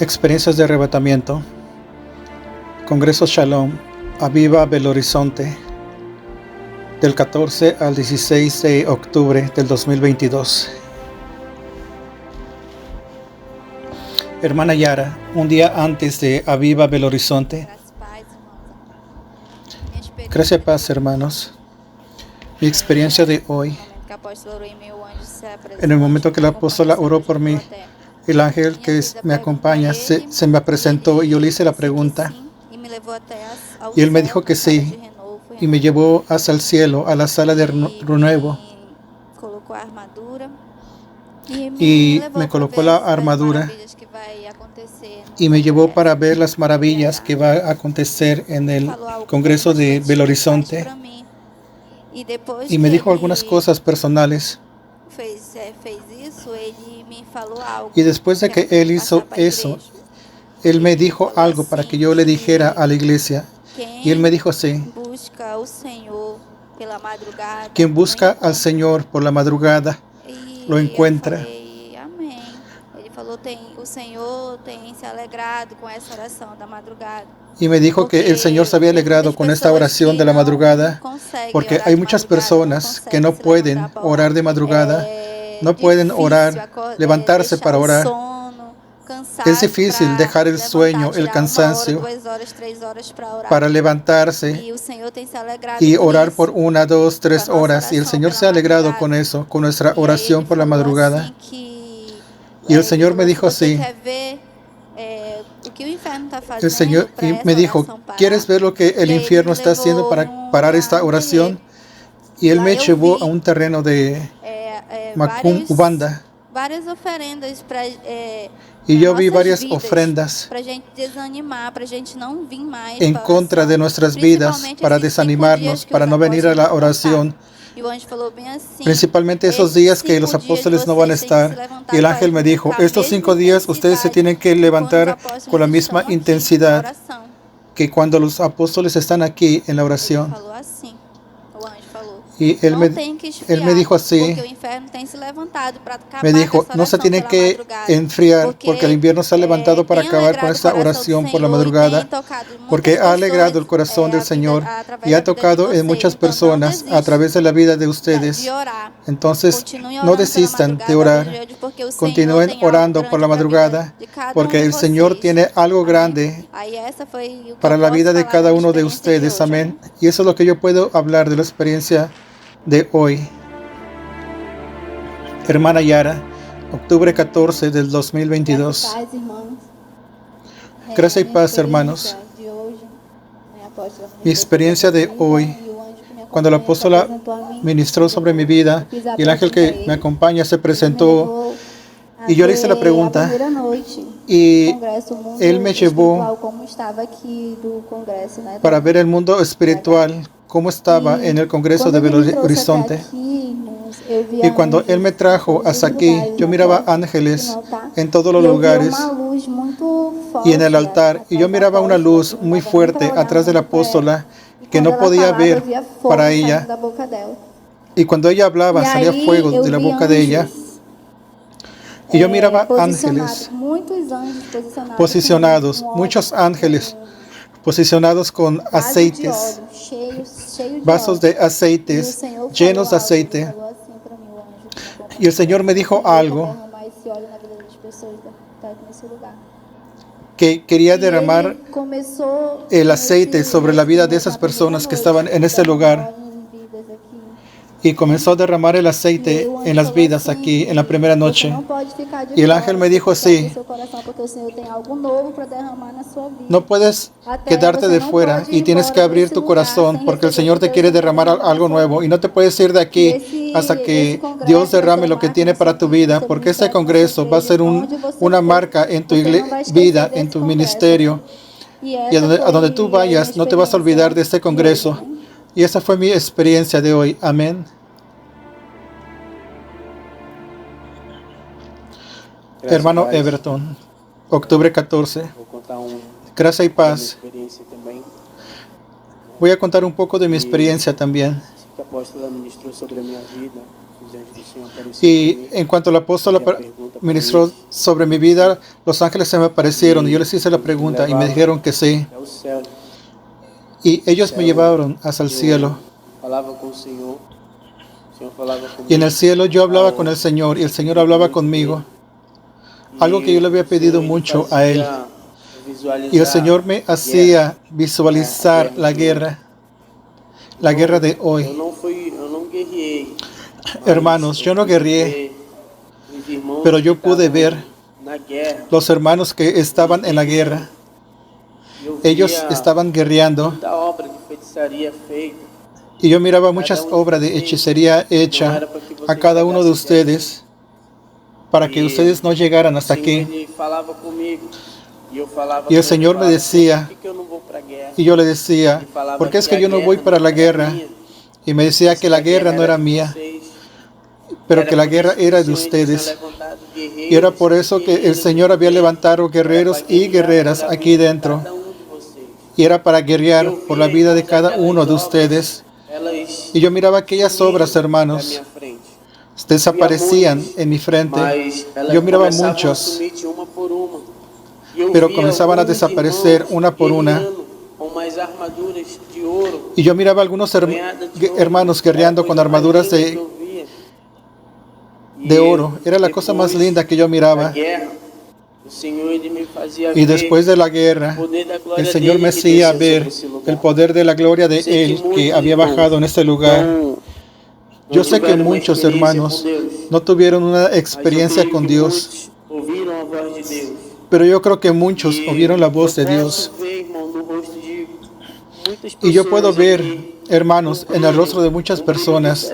Experiencias de arrebatamiento. Congreso Shalom, Aviva Belo Horizonte, del 14 al 16 de octubre del 2022. Hermana Yara, un día antes de Aviva Belo Horizonte. Gracias, paz, hermanos. Mi experiencia de hoy, en el momento que la apóstola oró por mí, el ángel que me acompaña se me presentó y yo le hice la pregunta. Y él me dijo que sí, y me llevó hacia el cielo, a la sala de renuevo. Y me colocó la armadura y me llevó para ver las maravillas que va a acontecer en el Congreso de Belo Horizonte. Y me dijo algunas cosas personales. Y después de que él hizo eso, él me dijo algo para que yo le dijera a la iglesia. Y él me dijo así: quien busca al Señor por la madrugada, lo encuentra. Y me dijo que el Señor se había alegrado con esta oración de la madrugada, porque hay muchas personas que no pueden orar de madrugada, no pueden orar, levantarse para orar. Es difícil dejar el sueño, el cansancio, para levantarse y orar por 1, 2, 3 horas. Y el Señor se ha alegrado con eso, con nuestra oración por la madrugada. Y el Señor me dijo así. El Señor me dijo: ¿quieres ver lo que el infierno está haciendo para parar esta oración? Y Él me llevó a un terreno de Macum, Ubanda. Y yo vi varias ofrendas en contra de nuestras vidas, para desanimarnos, para no venir a la oración. Principalmente esos días que los apóstoles no van a estar. Y el ángel me dijo: estos 5 días ustedes se tienen que levantar con la misma intensidad que cuando los apóstoles están aquí en la oración. Y él me dijo así, me dijo: no se tiene que enfriar, porque el invierno se ha levantado para acabar con esta oración por la madrugada, porque ha alegrado el corazón del Señor y ha tocado en muchas personas a través de la vida de ustedes. Entonces, no desistan de orar, continúen orando por la madrugada, porque el Señor tiene algo grande para la vida de cada uno de ustedes. Amén. Y eso es lo que yo puedo hablar de la experiencia de hoy. Hermana Yara, octubre 14 del 2022. Gracias y paz, hermanos. Mi experiencia de hoy, cuando la apóstola ministró sobre mi vida y el ángel que me acompaña se presentó, y yo le hice la pregunta, y él me llevó para ver el mundo espiritual, cómo estaba en el Congreso de Belo Horizonte. Y cuando él me trajo hasta aquí, yo miraba ángeles en todos los lugares y en el altar, y yo miraba una luz muy fuerte atrás de la apóstola que no podía ver para ella. Y cuando ella hablaba, salía fuego de la boca de ella. Y yo miraba ángeles posicionados, muchos ángeles posicionados con aceites, vasos de aceites llenos de aceite. Y el Señor me dijo algo, que quería derramar el aceite sobre la vida de esas personas que estaban en este lugar. Y comenzó a derramar el aceite en las vidas aquí en la primera noche. Y el ángel me dijo así: no puedes quedarte de fuera y tienes que abrir tu corazón, porque el Señor te quiere derramar algo nuevo. Y no te puedes ir de aquí hasta que Dios derrame lo que tiene para tu vida, porque este congreso va a ser una marca en tu vida, en tu ministerio. Y a donde tú vayas, no te vas a olvidar de este congreso. Y esa fue mi experiencia de hoy. Amén. Gracias, Hermano Paz. Everton, octubre 14. Gracias y paz. Voy a contar un poco de mi experiencia también. Que a apóstola ministrou sobre a minha vida. Y en cuanto el apóstol ministró sobre mi vida, los ángeles se me aparecieron y yo les hice la pregunta y me dijeron que sí. Y ellos me llevaron hasta el cielo. Y en el cielo yo hablaba con el Señor y el Señor hablaba conmigo. Algo que yo le había pedido mucho a Él. Y el Señor me hacía visualizar la guerra de hoy. Hermanos, yo no guerreé, pero yo pude ver los hermanos que estaban en la guerra. Ellos estaban guerreando. Y yo miraba muchas obras de hechicería hecha a cada uno de ustedes para que ustedes no llegaran hasta aquí. Y el Señor me decía, y yo le decía, ¿por qué es que yo no voy para la guerra? Y me decía que la guerra no era mía, pero que la guerra era de ustedes. Y era por eso que el Señor había levantado guerreros y guerreras aquí dentro. Y era para guerrear por la vida de cada uno de ustedes. Y yo miraba aquellas obras, hermanos, desaparecían en mi frente. Yo miraba muchos, pero comenzaban a desaparecer una por una. Y yo miraba a algunos hermanos guerreando con armaduras de oro. Era la cosa más linda que yo miraba. Y después de la guerra, el Señor me hacía ver el poder de la gloria de Él que había bajado en este lugar. Yo sé que muchos hermanos no tuvieron una experiencia con Dios, pero yo creo que muchos oyeron la voz de Dios. Y yo puedo ver, hermanos, en el rostro de muchas personas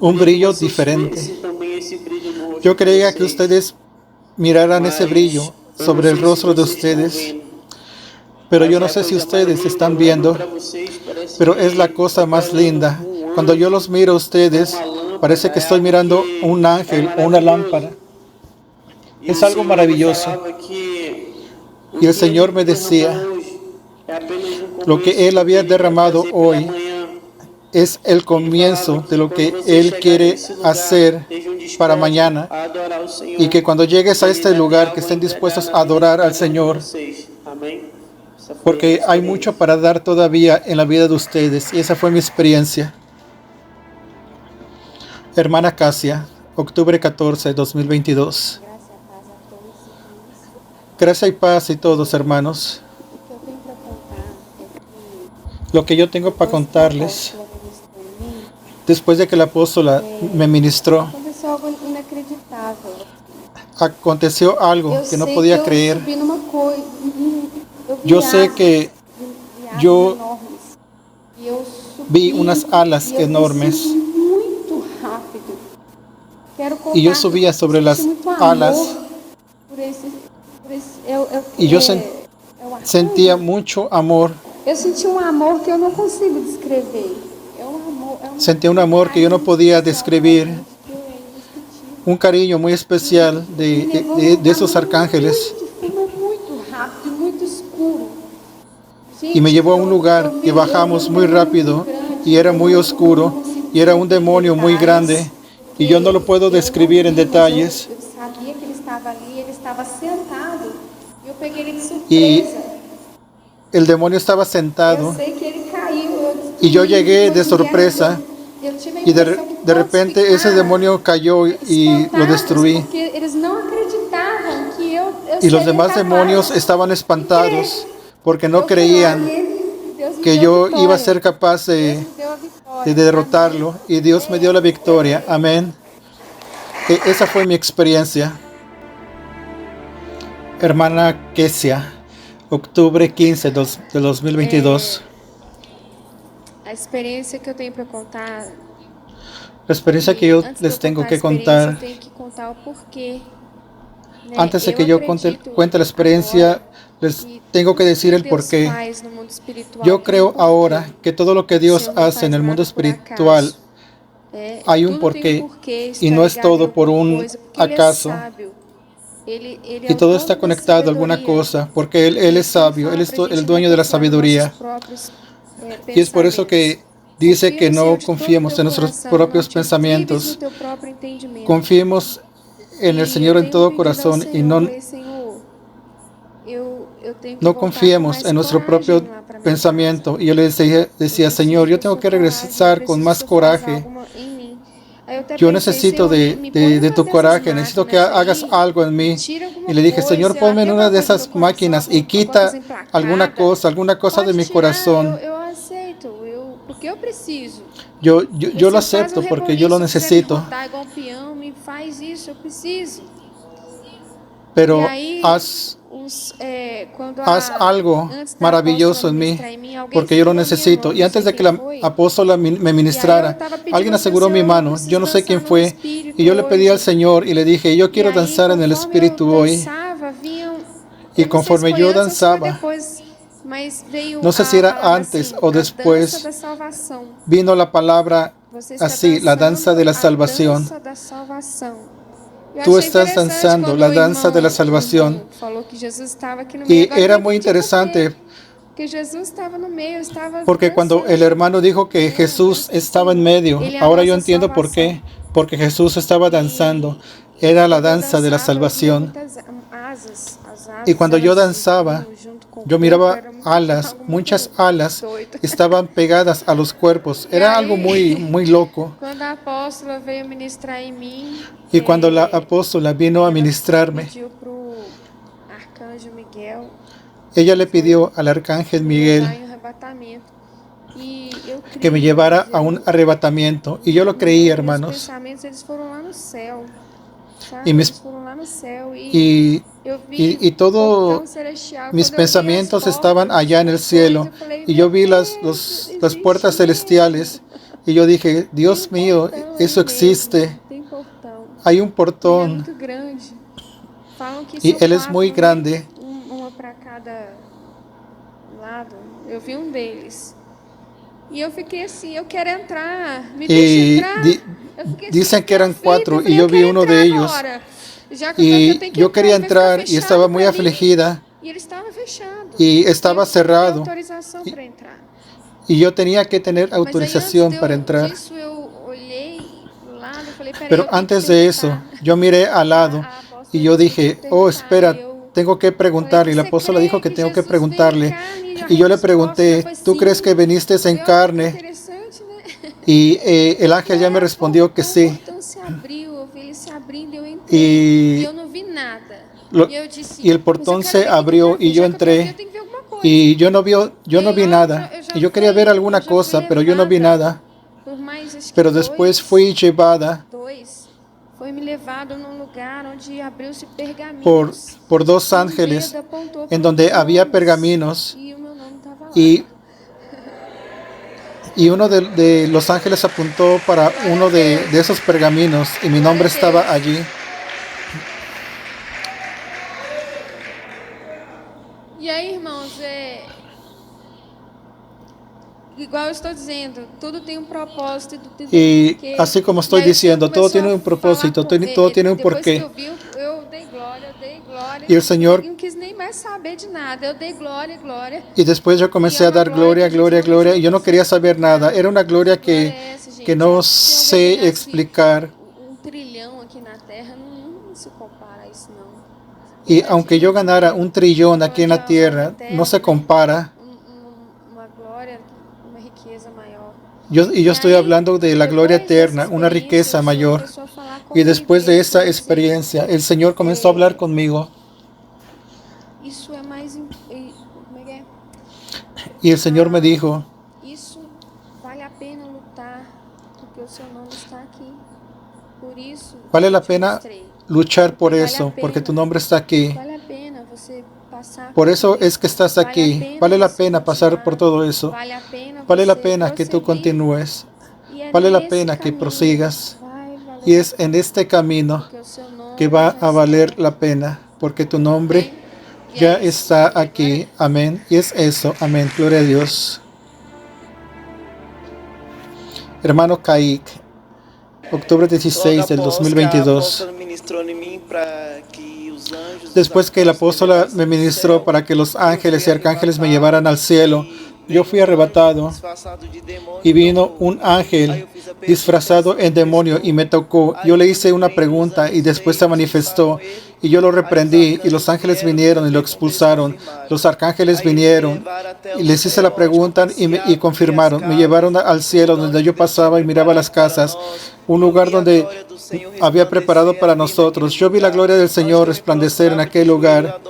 un brillo diferente. Yo creía que ustedes miraran ese brillo sobre el rostro de ustedes, pero yo no sé si ustedes están viendo, pero es la cosa más linda. Cuando yo los miro a ustedes, parece que estoy mirando un ángel o una lámpara. Es algo maravilloso. Y el Señor me decía, lo que Él había derramado hoy es el comienzo de lo que Él quiere hacer para mañana. Y que cuando llegues a este lugar, que estén dispuestos a adorar al Señor. Porque hay mucho para dar todavía en la vida de ustedes. Y esa fue mi experiencia. Hermana Casia, octubre 14, 2022. Gracia y paz y todos, hermanos. Lo que yo tengo para contarles, después de que la apóstola me ministró, aconteció algo que no podía creer. Yo sé que yo vi unas alas enormes y yo subía sobre las alas y yo sentía mucho amor. Sentía un amor que yo no podía describir. Un cariño muy especial de esos arcángeles. Y me llevó a un lugar que bajamos muy rápido y era muy oscuro y era un demonio muy grande y yo no lo puedo describir en detalles. Y el demonio estaba sentado y yo llegué de sorpresa y de repente ese demonio cayó y lo destruí. Y los demás demonios estaban espantados porque no creían que yo iba a ser capaz de derrotarlo, y Dios me dio la victoria. Amén. Esa fue mi experiencia. Hermana Kesia, octubre 15 de 2022. A experiência que eu tenho para contar. La experiencia que yo les tengo que contar. Antes de que yo cuente la experiencia, les tengo que decir el porqué. Yo creo ahora que todo lo que Dios hace en el mundo espiritual hay un porqué y no es todo por un acaso. Y todo está conectado a alguna cosa, porque Él es sabio, Él es el dueño de la sabiduría. Y es por eso que dice que no confiemos en nuestros propios pensamientos, confiemos en el Señor en todo corazón y no confiemos en nuestro propio pensamiento. Y yo le decía, Señor, yo tengo que regresar con más coraje. Yo necesito de tu coraje, necesito que hagas algo en mí. Y le dije, Señor, ponme en una de esas máquinas y quita alguna cosa de mi corazón. Yo lo acepto porque yo lo necesito. Pero haz algo maravilloso en mí, porque yo lo necesito. Y antes de que la apóstola me ministrara, alguien aseguró mi mano, yo no sé quién fue, y yo le pedí al Señor y le dije, yo quiero danzar en el Espíritu hoy. Y conforme yo danzaba, no sé si era antes o después, vino la palabra así, la danza de la salvación. Tú estás danzando la danza de la salvación. Y era muy interesante porque cuando el hermano dijo que Jesús estaba en medio, ahora yo entiendo por qué. Porque Jesús estaba danzando. Era la danza de la salvación. Y cuando yo danzaba, yo miraba alas, muchas alas estaban pegadas a los cuerpos. Era algo muy loco. Y cuando la apóstola vino a ministrarme, ella le pidió al arcángel Miguel que me llevara a un arrebatamiento. Y yo lo creí, hermanos. Y todos mis pensamientos estaban allá en el cielo. Y yo vi las puertas celestiales. Y yo dije, Dios mío, eso existe. Hay un portón. Y él es muy grande. Eu vi deles. E eu fiquei assim, eu quero entrar, me deixa entrar. Dicen que eran 4 y yo vi uno de ellos. Y yo quería entrar y estaba muy afligida. Y estaba cerrado. Y yo tenía que tener autorización para entrar. Pero antes de eso, yo miré al lado y yo dije, oh, espera, tengo que preguntar. Y la apóstola dijo que tengo que preguntarle. Y yo le pregunté, ¿tú crees que viniste en carne? Y el ángel ya me respondió que sí. Y el portón se abrió y yo entré. Y yo no vi nada. Y yo quería ver alguna cosa, pero yo no vi nada. Pero después fui llevada por 2 ángeles en donde había pergaminos. Y uno de los ángeles apuntó para uno de esos pergaminos y mi nombre estaba allí. E aí, irmãos, igual estoy diciendo, todo tiene un propósito. Y así como estoy diciendo, todo tiene un propósito, todo tiene un porqué. Y el Señor, y después yo comencé a dar gloria, gloria, gloria, y yo no quería saber nada. Era una gloria que no sé explicar. Y aunque yo ganara 1 trillón aquí en la tierra, no se compara. Y yo estoy hablando de la gloria eterna, una riqueza mayor. Y después de esa experiencia, el Señor comenzó a hablar conmigo. Y el Señor me dijo, vale la pena luchar por eso, porque tu nombre está aquí. Por eso es que estás aquí. Vale la pena pasar por todo eso. Vale la pena que tú continúes. Vale la pena que prosigas. Y es en este camino que va a valer la pena, porque tu nombre ya está aquí. Amén. Y es eso. Amén. Gloria a Dios. Hermano Kaique, octubre 16 del 2022. Después que el apóstol me ministró para que los ángeles y arcángeles me llevaran al cielo, yo fui arrebatado y vino un ángel disfrazado en demonio y me tocó. Yo le hice una pregunta y después se manifestó y yo lo reprendí y los ángeles vinieron y lo expulsaron. Los arcángeles vinieron y les hice la pregunta y confirmaron. Me llevaron al cielo donde yo pasaba y miraba las casas, un lugar donde había preparado para nosotros. Yo vi la gloria del Señor resplandecer en aquel lugar.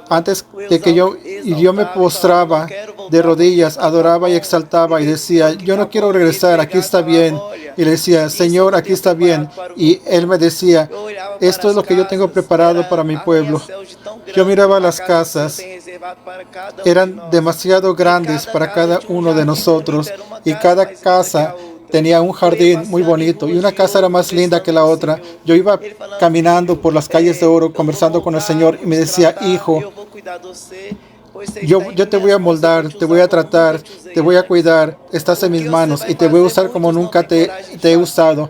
Antes de que yo me postraba de rodillas, adoraba y exaltaba y decía, yo no quiero regresar, aquí está bien. Y le decía, Señor, aquí está bien. Y Él me decía, esto es lo que yo tengo preparado para mi pueblo. Yo miraba las casas, eran demasiado grandes para cada uno de nosotros y cada casa tenía un jardín muy bonito y una casa era más linda que la otra. Yo iba caminando por las calles de oro conversando con el Señor y me decía, hijo, yo te voy a moldar, te voy a tratar, te voy a cuidar, estás en mis manos y te voy a usar como nunca te he usado.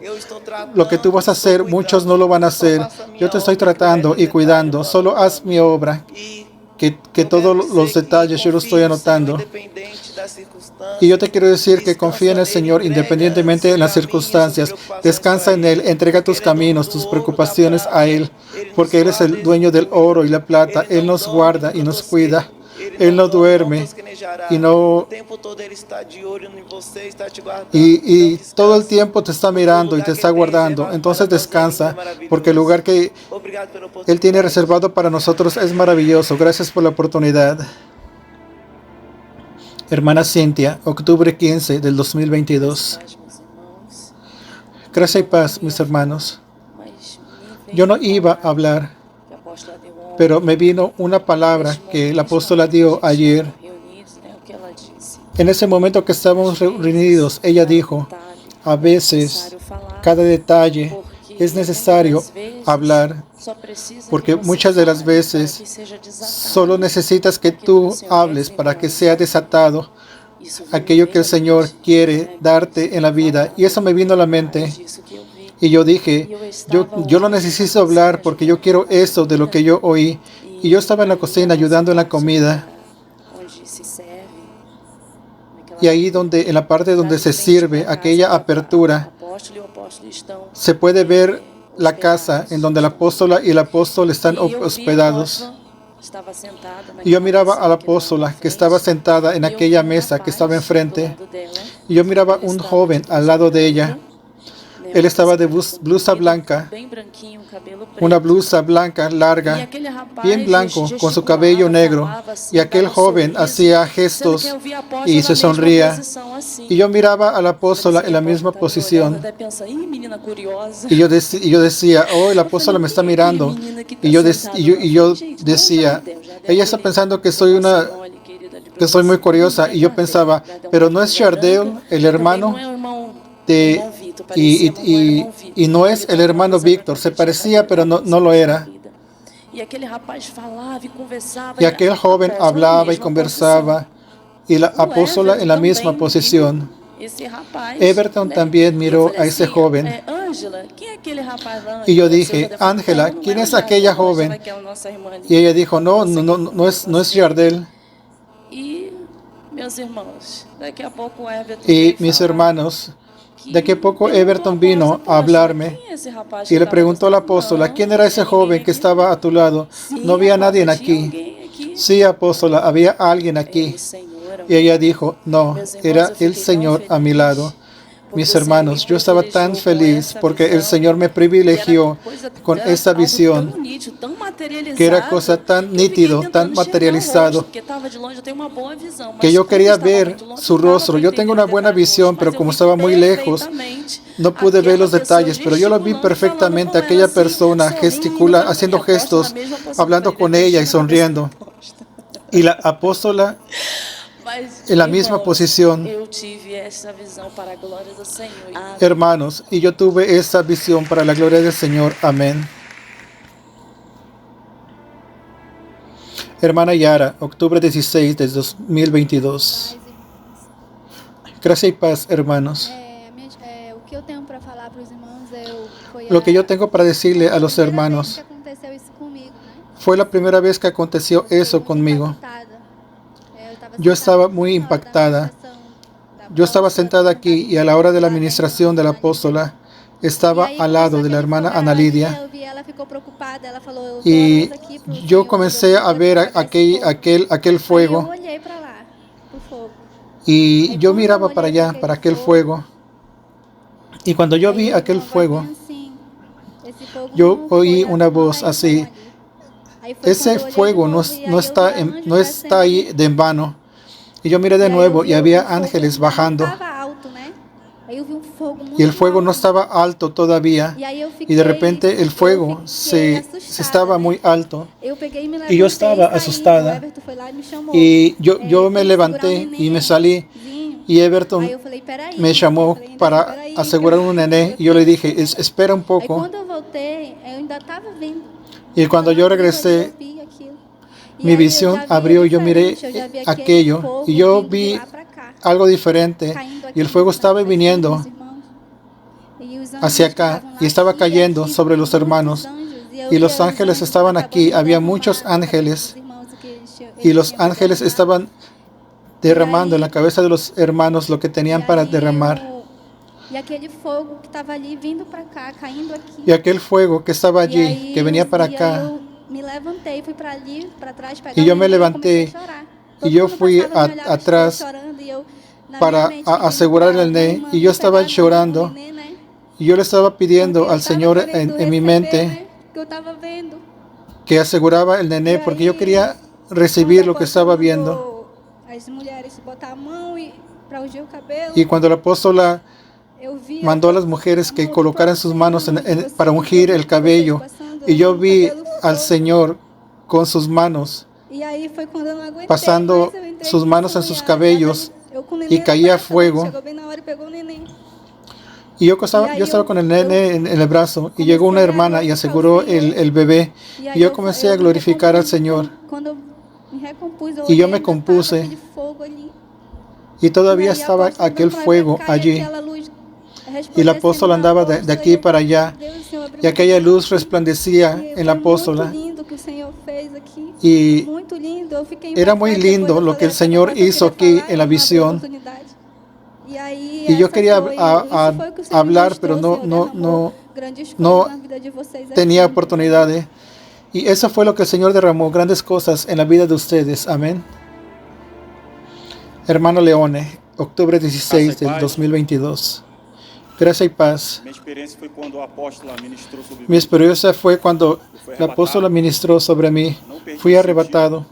Lo que tú vas a hacer, muchos no lo van a hacer. Yo te estoy tratando y cuidando, solo haz mi obra. Que todos los detalles yo los estoy anotando. Y yo te quiero decir que confía en el Señor independientemente de las circunstancias. Descansa en Él, entrega tus caminos, tus preocupaciones a Él, porque Él es el dueño del oro y la plata. Él nos guarda y nos cuida. Él no duerme y todo el tiempo te está mirando y te está guardando. Entonces descansa, porque el lugar que Él tiene reservado para nosotros es maravilloso. Gracias por la oportunidad. Hermana Cintia, octubre 15 del 2022. Gracia y paz, mis hermanos. Yo no iba a hablar, pero me vino una palabra que la apóstola dio ayer. En ese momento que estábamos reunidos, ella dijo, a veces, cada detalle es necesario hablar, porque muchas de las veces solo necesitas que tú hables para que sea desatado aquello que el Señor quiere darte en la vida. Y eso me vino a la mente. Y yo dije, yo no necesito hablar porque yo quiero eso de lo que yo oí. Y yo estaba en la cocina ayudando en la comida. Y ahí en la parte donde se sirve, aquella apertura, se puede ver la casa en donde la apóstola y el apóstol están hospedados. Y yo miraba a la apóstola que estaba sentada en aquella mesa que estaba enfrente. Y yo miraba un joven al lado de ella. Él estaba de blusa blanca, una blusa blanca larga, bien blanco, con su cabello negro. Y aquel joven hacía gestos y se sonría. Y yo miraba a la apóstola en la misma posición. Y yo decía, oh, la apóstola me está mirando. Y yo decía, ella está pensando que soy muy curiosa. Y yo pensaba, pero ¿no es Chardel, el hermano y no es el hermano Víctor? Se parecía, pero no lo era. Y aquel joven hablaba y conversaba, y la apóstola en la misma posición. Everton también miró a ese joven. Y yo dije, Ángela, ¿quién es aquella joven? Y ella dijo, no es Jardel. Y mis hermanos, de que poco Everton vino a hablarme y le preguntó a la apóstola, ¿quién era ese joven que estaba a tu lado? No había nadie aquí. Sí, apóstola, había alguien aquí. Y ella dijo, no, era el Señor a mi lado. Mis hermanos, yo estaba tan feliz porque el Señor me privilegió con esa visión, que era cosa tan nítido, tan materializado, que yo quería ver su rostro. Yo tengo una buena visión, pero como estaba muy lejos, no pude ver los detalles, pero yo lo vi perfectamente, aquella persona gesticula, haciendo gestos, hablando con ella y sonriendo. Y la apóstola en la misma posición. Hermanos, y yo tuve esa visión para la gloria del Señor. Amén. Hermana Yara, octubre 16 de 2022. Gracia y paz, hermanos. Lo que yo tengo para decirle a los hermanos, fue la primera vez que aconteció eso conmigo. yo estaba muy impactada. Yo estaba sentada aquí y a la hora de la administración de la apóstola estaba al lado de la hermana Ana Lidia y yo comencé a ver aquel fuego y yo miraba para allá, para aquel fuego, y cuando yo vi aquel fuego, yo oí una voz así: ese fuego no está ahí de en vano. Y yo miré de nuevo y había ángeles bajando. Y el fuego no estaba alto todavía. Y de repente el fuego se estaba muy alto. Y yo estaba asustada. Y yo me levanté y me salí. Y Everton me llamó para asegurar un nené. Y yo le dije: espera un poco. Y cuando yo regresé, mi visión abrió y yo miré aquello. Y yo vi algo diferente. Y el fuego estaba viniendo hacia acá y estaba cayendo sobre los hermanos. Y los ángeles estaban aquí. Había muchos ángeles. Y los ángeles estaban derramando en la cabeza de los hermanos lo que tenían para derramar. Y aquel fuego que estaba allí, que venía para acá. Y yo me levanté y yo fui atrás para asegurar el nené. Y yo estaba llorando. Y yo le estaba pidiendo al Señor en mi mente que aseguraba el nené, porque yo quería recibir lo que estaba viendo. Y cuando la apóstola mandó a las mujeres que colocaran sus manos para ungir el cabello, y yo vi al Señor con sus manos pasando sus manos en sus cabellos y caía fuego. Y yo estaba con el nene en el brazo y llegó una hermana y aseguró el bebé. Y yo comencé a glorificar al Señor. Y yo me compuse y todavía estaba aquel fuego allí. Y la apóstola andaba de aquí para allá y aquella luz resplandecía en la apóstola. Y era muy lindo lo que el Señor hizo aquí en la visión. Y yo quería hablar, pero no tenía oportunidades. Y eso fue lo que el Señor derramó, grandes cosas en la vida de ustedes. Amén. Hermano Leone, octubre 16 del 2022. Gracia y paz. Mi experiencia fue cuando la apóstola ministró sobre mí. Fui arrebatado.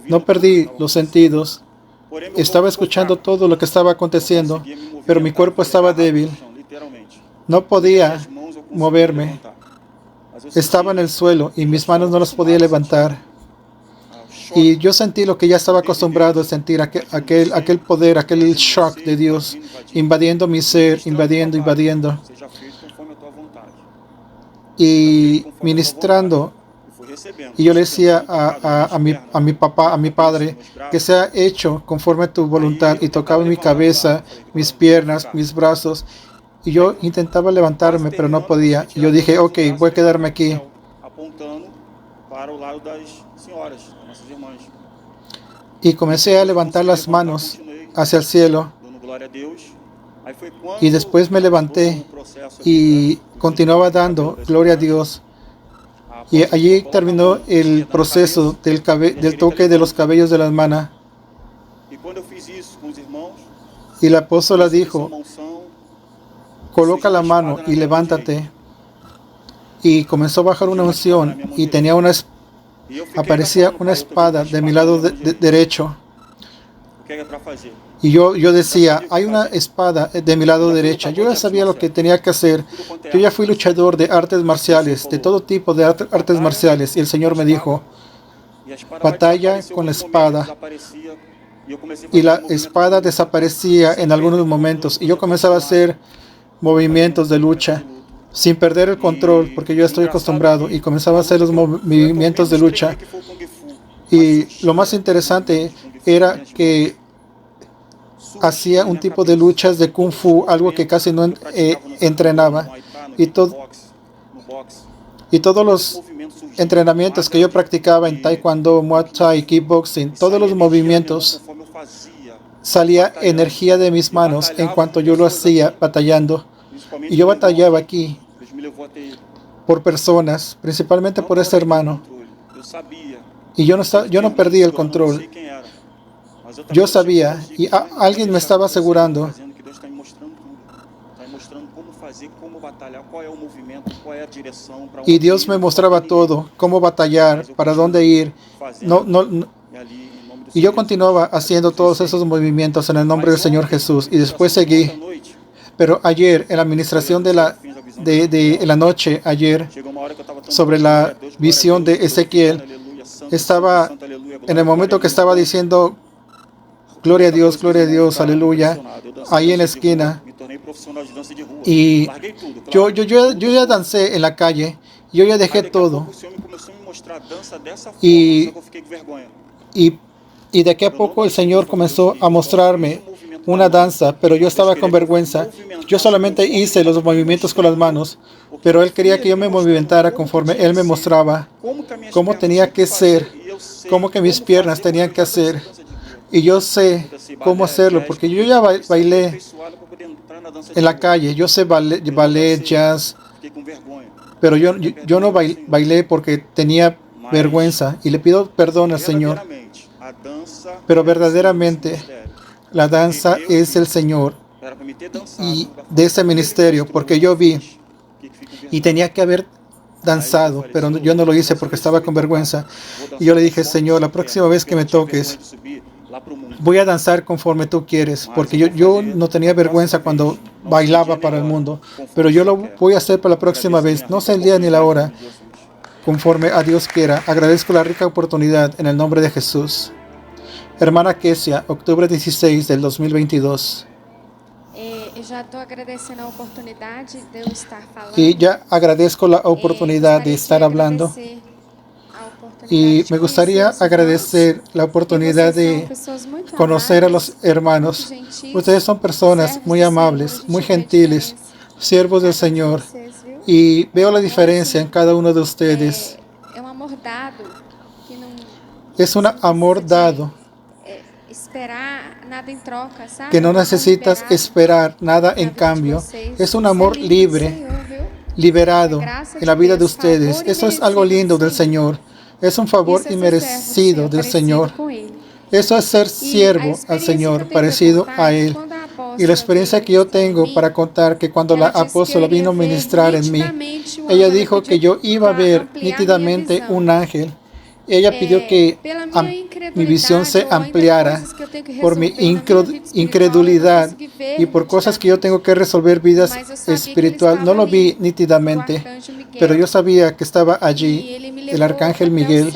No perdí los sentidos. Estaba escuchando todo lo que estaba aconteciendo, pero mi cuerpo estaba débil. No podía moverme. Estaba en el suelo y mis manos no las podía levantar. Y yo sentí lo que ya estaba acostumbrado a sentir, aquel poder, aquel shock de Dios invadiendo mi ser, invadiendo. Y ministrando. Y yo le decía a mi papá, a mi padre, que sea hecho conforme a tu voluntad. Y tocaba mi cabeza, mis piernas, mis brazos. Y yo intentaba levantarme, pero no podía. Y yo dije: ok, voy a quedarme aquí. Y comencé a levantar las manos hacia el cielo. Y después me levanté y continuaba dando gloria a Dios. Y allí terminó el proceso del toque de los cabellos de la hermana. Y la apóstola dijo: coloca la mano y levántate. Y comenzó a bajar una unción y aparecía una espada de mi lado derecho. Y yo decía: hay una espada de mi lado derecho. Yo ya sabía lo que tenía que hacer. Yo ya fui luchador de artes marciales, de todo tipo de artes marciales. Y el Señor me dijo: batalla con la espada. Y la espada desaparecía en algunos momentos. Y yo comenzaba a hacer movimientos de lucha sin perder el control, porque yo estoy acostumbrado. Y comenzaba a hacer los movimientos de lucha. Y lo más interesante era que hacía un tipo de luchas de Kung Fu, algo que casi no entrenaba. Y todos los entrenamientos que yo practicaba en Taekwondo, Muay Thai, Kickboxing, todos los movimientos, salía energía de mis manos en cuanto yo lo hacía batallando. Y yo batallaba aquí por personas, principalmente por ese hermano. Y yo no perdí el control. Yo sabía y alguien me estaba asegurando. Y Dios me mostraba todo, cómo batallar, para dónde ir. Y yo continuaba haciendo todos esos movimientos en el nombre del Señor Jesús. Y después seguí. Pero ayer, en la administración de la noche, ayer, sobre la visión de Ezequiel, estaba en el momento que estaba diciendo gloria a Dios, aleluya, ahí en la esquina. Y yo ya dancé en la calle, yo ya dejé todo. Y de aquí a poco el Señor comenzó a mostrarme una danza, pero yo estaba con vergüenza. Yo solamente hice los movimientos con las manos, pero Él quería que yo me movimentara conforme Él me mostraba cómo tenía que ser, cómo que mis piernas tenían que hacer. Y yo sé cómo hacerlo, porque yo ya bailé en la calle, yo sé ballet, jazz, pero yo no bailé porque tenía vergüenza y le pido perdón al Señor. Pero verdaderamente la danza es el Señor y de ese ministerio, porque yo vi y tenía que haber danzado, pero yo no lo hice porque estaba con vergüenza. Y yo le dije, Señor, la próxima vez que me toques, voy a danzar conforme tú quieres, porque yo no tenía vergüenza cuando bailaba para el mundo, pero yo lo voy a hacer para la próxima vez. No sé el día ni la hora, conforme a Dios quiera. Agradezco la rica oportunidad en el nombre de Jesús. Hermana Kesia, octubre 16 del 2022. Y ya agradezco la oportunidad de estar hablando. Y me gustaría agradecer la oportunidad de conocer a los hermanos. Ustedes son personas muy amables, muy gentiles, siervos del Señor. Y veo la diferencia en cada uno de ustedes. Es un amor dado, que no necesitas esperar nada en cambio. Es un amor libre, liberado en la vida de ustedes. Eso es algo lindo del Señor. Es un favor inmerecido del Señor. Eso es ser siervo al Señor, parecido a Él. Y la experiencia que yo tengo para contar que cuando la apóstola vino a ministrar en mí, ella dijo que yo iba a ver nítidamente un ángel. Ella pidió que mi visión se ampliara por mi incredulidad y por cosas que yo tengo que resolver vidas espiritual. No lo vi nítidamente, pero yo sabía que estaba allí el arcángel Miguel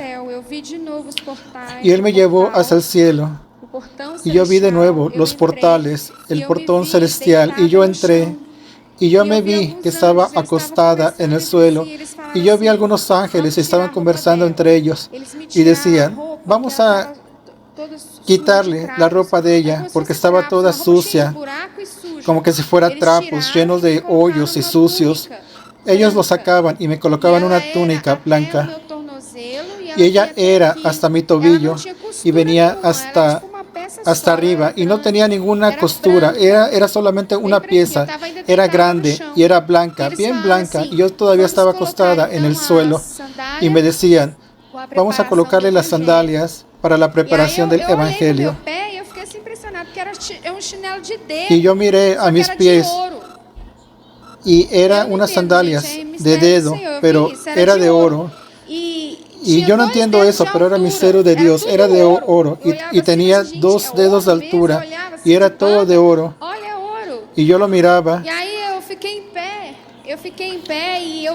y él me llevó hacia el cielo. Y yo vi de nuevo los portales, el portón celestial, y yo entré. Y yo me vi que estaba acostada en el suelo. Y yo vi algunos ángeles, estaban conversando entre ellos. Y decían, vamos a quitarle la ropa de ella, porque estaba toda sucia, como que si fuera trapos, llenos de hoyos y sucios. Ellos lo sacaban y me colocaban una túnica blanca. Y ella era hasta mi tobillo y venía hasta arriba y no tenía ninguna costura, era solamente una pieza, era grande y era blanca, bien blanca, y yo todavía estaba acostada en el suelo y me decían, vamos a colocarle las sandalias para la preparación del Evangelio. Y yo miré a mis pies y eran unas sandalias de dedo, pero era de oro. Y yo no entiendo eso, pero era misterio de Dios, era de oro y tenía 2 dedos de altura y era todo de oro. Y yo lo miraba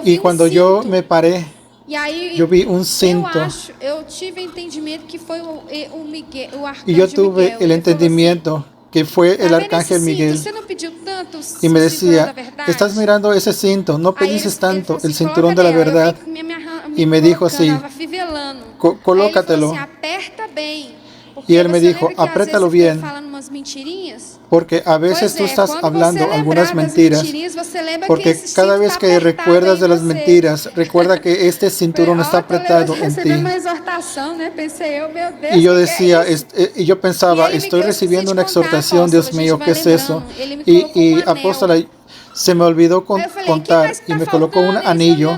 y cuando yo me paré, yo vi un cinto y yo tuve el entendimiento que fue el arcángel Miguel y me decía, estás mirando ese cinto, no pediste tanto el cinturón de la verdad. Y me dijo así, colócatelo. Y él me dijo, apriétalo bien. Porque a veces tú estás hablando algunas mentiras, porque cada vez que recuerdas de las mentiras, recuerda que este cinturón está apretado en ti. Y yo decía, y yo pensaba, estoy recibiendo una exhortación, Dios mío, ¿qué es eso? Y apóstola, se me olvidó contar y me colocó un anillo.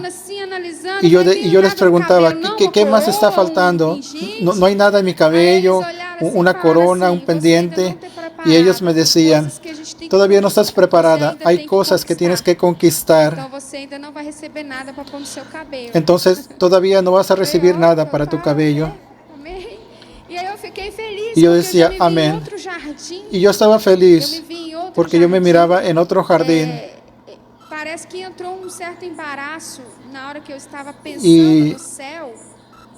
Y yo les preguntaba, ¿qué más está faltando? No hay nada en mi cabello, una corona, un pendiente. Y ellos me decían, todavía no estás preparada, hay cosas que tienes que conquistar. Entonces todavía no vas a recibir nada para tu cabello. Y yo decía, amén. Y yo estaba feliz porque yo me miraba en otro jardín. Parece que entrou certo embaraço na hora que eu estava pensando no céu,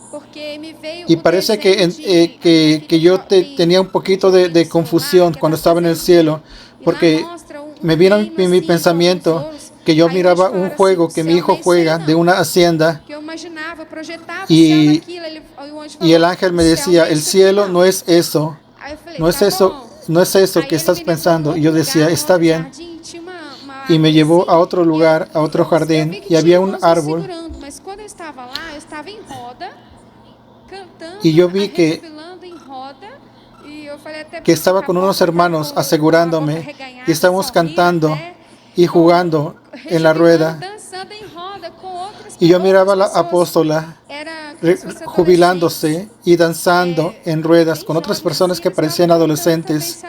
porque me veio y parece que yo tenía un poquito de confusión cuando estaba en el cielo, porque me vino en mi pensamiento que yo miraba un juego que mi hijo juega de una hacienda y el ángel me decía, el cielo no es eso, no es eso que estás pensando. Y yo decía, está bien. Y me llevó a otro lugar, a otro jardín, y había un árbol. Y yo vi que estaba con unos hermanos asegurándome, y estábamos cantando y jugando en la rueda. Y yo miraba a la apóstola jubilándose y danzando en ruedas con otras personas que parecían adolescentes.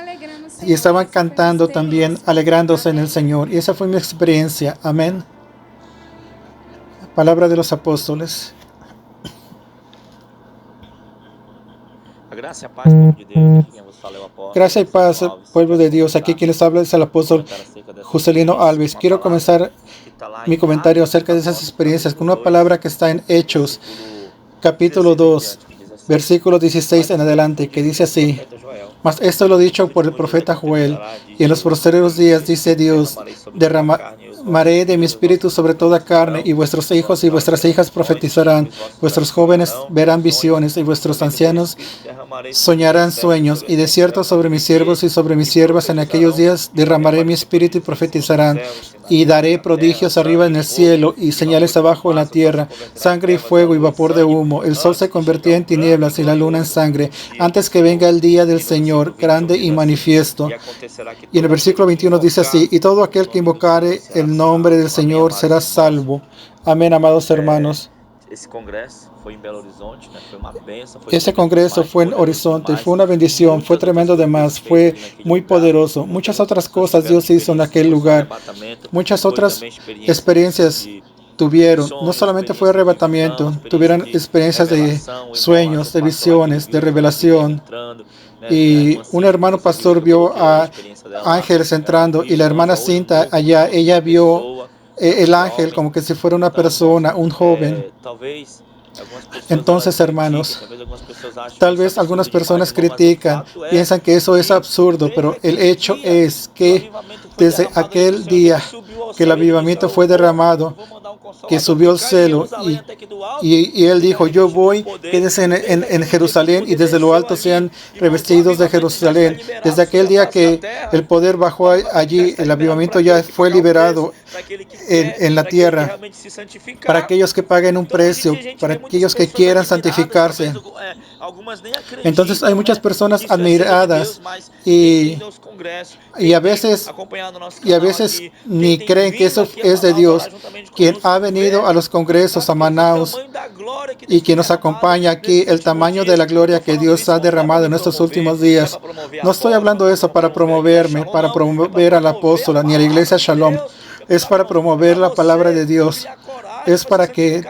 Y estaban cantando también, alegrándose en el Señor. Y esa fue mi experiencia. Amén. Palabra de los apóstoles. Gracia y paz, pueblo de Dios. Aquí quien les habla es el apóstol Juscelino Alves. Quiero comenzar mi comentario acerca de esas experiencias con una palabra que está en Hechos, capítulo 2, versículo 16 en adelante, que dice así: mas esto lo dicho por el profeta Joel, y en los posteriores días dice Dios, derramaré de mi espíritu sobre toda carne, y vuestros hijos y vuestras hijas profetizarán, vuestros jóvenes verán visiones, y vuestros ancianos soñarán sueños, y de cierto sobre mis siervos y sobre mis siervas en aquellos días derramaré mi espíritu y profetizarán, y daré prodigios arriba en el cielo y señales abajo en la tierra, sangre y fuego y vapor de humo. El sol se convertirá en tinieblas y la luna en sangre, antes que venga el día del Señor, grande y manifiesto. Y en el versículo 21 dice así: y todo aquel que invocare el nombre del Señor será salvo. Amén, amados hermanos. Ese congreso fue en Horizonte, fue una bendición, fue tremendo de más, fue muy poderoso. Muchas otras cosas Dios hizo en aquel lugar, muchas otras experiencias tuvieron. No solamente fue arrebatamiento, tuvieron experiencias de sueños, de visiones, de revelación. Y un hermano pastor vio a ángeles entrando, y la hermana Cinta allá, ella vio el ángel como que si fuera una persona, un joven. Entonces, hermanos, tal vez algunas personas critican, piensan que eso es absurdo, pero el hecho es que desde aquel día que el avivamiento fue derramado, que subió el cielo, y él dijo: yo voy, quédense en Jerusalén, y desde lo alto sean revestidos de Jerusalén. Desde aquel día que el poder bajó allí, el avivamiento ya fue liberado en la tierra, para aquellos que paguen un precio, para aquellos que quieran santificarse. Entonces hay muchas personas admiradas y a veces ni creen que eso es de Dios, quien ha venido a los congresos a Manaus y quien nos acompaña aquí, el tamaño de la gloria que Dios ha derramado en estos últimos días. No estoy hablando de eso para promoverme, para promover a la apóstola ni a la iglesia Shalom. Es para promover la palabra de Dios. Es para que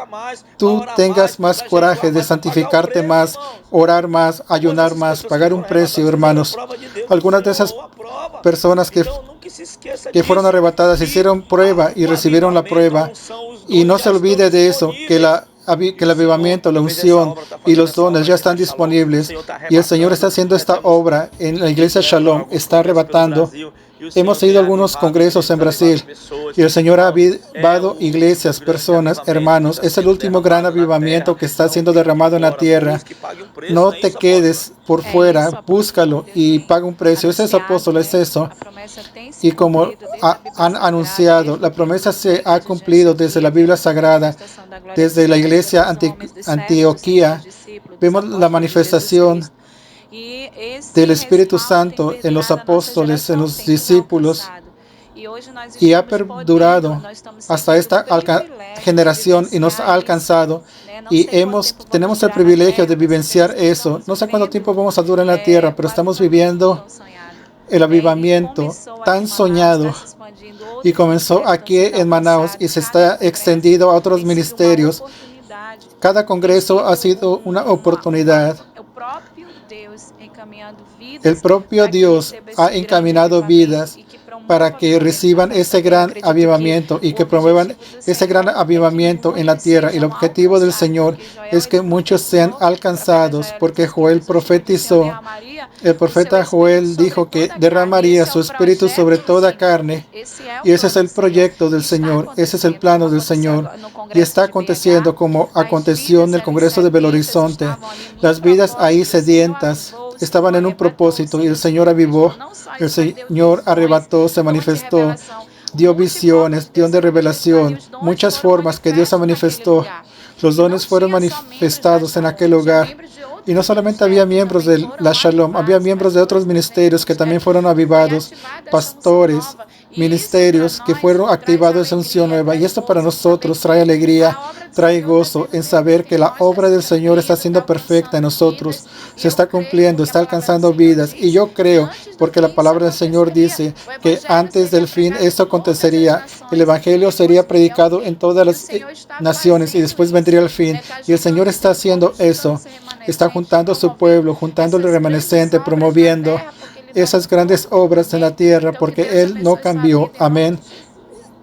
tú tengas más coraje de santificarte más, orar más, ayunar más, pagar un precio, hermanos. Algunas de esas personas que fueron arrebatadas hicieron prueba y recibieron la prueba. Y no se olvide de eso, que el avivamiento, la unción y los dones ya están disponibles. Y el Señor está haciendo esta obra en la iglesia Shalom, está arrebatando Hemos ido a algunos congresos en Brasil y el Señor ha avivado iglesias, personas, hermanos. Es el último gran avivamiento que está siendo derramado en la tierra. No te quedes por fuera, búscalo y paga un precio. Es eso, apóstol, es eso. Y como han anunciado, la promesa se ha cumplido desde la Biblia Sagrada, desde la iglesia Antioquía. Vemos la manifestación del Espíritu Santo en los apóstoles, en los discípulos, y ha perdurado hasta esta generación y nos ha alcanzado, y tenemos el privilegio de vivenciar eso. No sé cuánto tiempo vamos a durar en la tierra, pero estamos viviendo el avivamiento tan soñado, y comenzó aquí en Manaus y se está extendido a otros ministerios. Cada congreso ha sido una oportunidad. El propio Dios ha encaminado vidas para que reciban ese gran avivamiento y que promuevan ese gran avivamiento en la tierra. Y el objetivo del Señor es que muchos sean alcanzados, porque Joel profetizó. El profeta Joel dijo que derramaría su espíritu sobre toda carne, y ese es el proyecto del Señor, ese es el plano del Señor, y está aconteciendo como aconteció en el Congreso de Belo Horizonte. Las vidas ahí sedientas estaban en un propósito y el Señor avivó, el Señor arrebató, se manifestó, dio visiones, dio de revelación, muchas formas que Dios se manifestó. Los dones fueron manifestados en aquel lugar. Y no solamente había miembros de la Shalom, había miembros de otros ministerios que también fueron avivados, pastores, ministerios que fueron activados en unción nueva. Y esto para nosotros trae alegría, trae gozo en saber que la obra del Señor está siendo perfecta en nosotros, se está cumpliendo, está alcanzando vidas. Y yo creo, porque la palabra del Señor dice que antes del fin esto acontecería, el Evangelio sería predicado en todas las naciones y después vendría el fin. Y el Señor está haciendo eso, está juntando a su pueblo, juntando el remanescente, promoviendo esas grandes obras en la tierra, porque Él no cambió. Amén.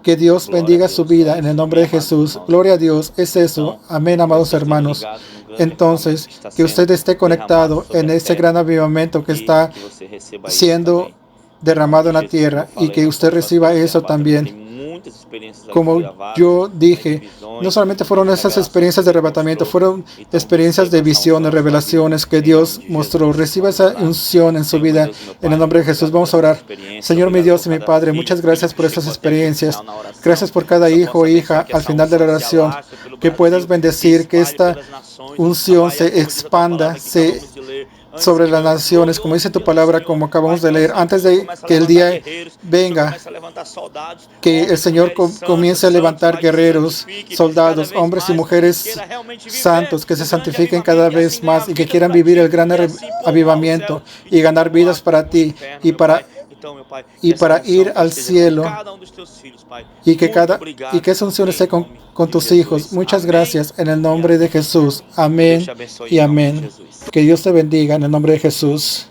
Que Dios bendiga su vida en el nombre de Jesús. Gloria a Dios. Es eso. Amén, amados hermanos. Entonces, que usted esté conectado en ese gran avivamiento que está siendo derramado en la tierra, y que usted reciba eso también. Como yo dije, no solamente fueron esas experiencias de arrebatamiento, fueron experiencias de visiones, revelaciones que Dios mostró. Reciba esa unción en su vida en el nombre de Jesús. Vamos a orar. Señor, mi Dios y mi Padre, muchas gracias por estas experiencias. Gracias por cada hijo o hija al final de la oración. Que puedas bendecir, que esta unción se expanda, sobre las naciones, como dice tu palabra, como acabamos de leer, antes de que el día venga, que el Señor comience a levantar guerreros, soldados, hombres y mujeres santos, que se santifiquen cada vez más y que quieran vivir el gran avivamiento y ganar vidas para ti y para ir al cielo, y que esa unción esté con tus hijos. Muchas gracias en el nombre de Jesús. Amén y amén. Que Dios te bendiga en el nombre de Jesús.